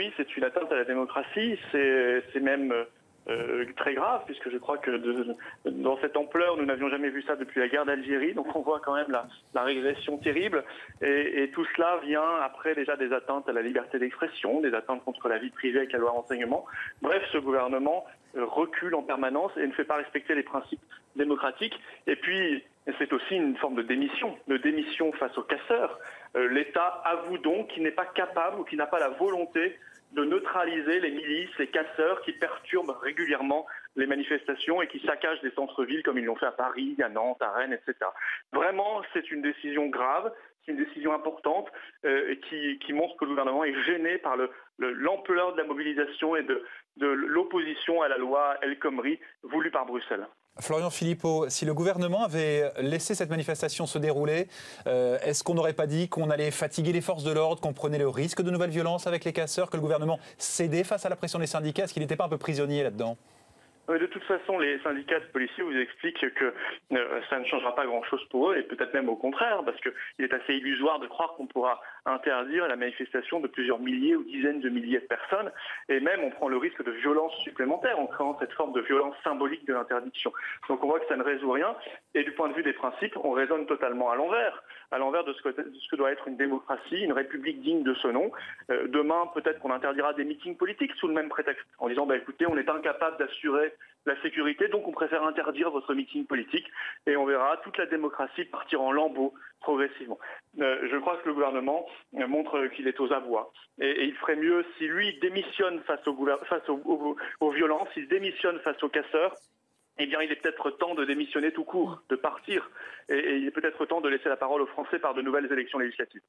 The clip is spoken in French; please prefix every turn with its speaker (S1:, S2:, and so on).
S1: oui, c'est une atteinte à la démocratie, c'est même très grave, puisque je crois que dans cette ampleur, nous n'avions jamais vu ça depuis la guerre d'Algérie, donc on voit quand même la régression terrible, et tout cela vient après déjà des atteintes à la liberté d'expression, des atteintes contre la vie privée avec la loi renseignement. Bref, ce gouvernement recule en permanence et ne fait pas respecter les principes démocratiques. Et puis, c'est aussi une forme de démission face aux casseurs. L'État avoue donc qu'il n'est pas capable ou qu'il n'a pas la volonté de neutraliser les milices, les casseurs qui perturbent régulièrement les manifestations et qui saccagent des centres-villes comme ils l'ont fait à Paris, à Nantes, à Rennes, etc. Vraiment, c'est une décision grave, c'est une décision importante qui montre que le gouvernement est gêné par l'ampleur de la mobilisation et de l'opposition à la loi El Khomri voulue par Bruxelles.
S2: Florian Philippot, si le gouvernement avait laissé cette manifestation se dérouler, est-ce qu'on n'aurait pas dit qu'on allait fatiguer les forces de l'ordre, qu'on prenait le risque de nouvelles violences avec les casseurs, que le gouvernement cédait face à la pression des syndicats? Est-ce qu'il n'était pas un peu prisonnier là-dedans?
S1: De toute façon, les syndicats de policiers vous expliquent que ça ne changera pas grand-chose pour eux, et peut-être même au contraire, parce qu'il est assez illusoire de croire qu'on pourra interdire la manifestation de plusieurs milliers ou dizaines de milliers de personnes, et même on prend le risque de violence supplémentaire en créant cette forme de violence symbolique de l'interdiction. Donc on voit que ça ne résout rien, et du point de vue des principes, on raisonne totalement à l'envers de ce que doit être une démocratie, une république digne de ce nom. Demain, peut-être qu'on interdira des meetings politiques sous le même prétexte, en disant écoutez, on est incapable d'assurer la sécurité, donc on préfère interdire votre meeting politique, et on verra toute la démocratie partir en lambeaux progressivement. Je crois que le gouvernement montre qu'il est aux abois, et il ferait mieux si lui démissionne face aux violences, s'il démissionne face aux casseurs. Eh bien, il est peut-être temps de démissionner tout court, de partir, et il est peut-être temps de laisser la parole aux Français par de nouvelles élections législatives.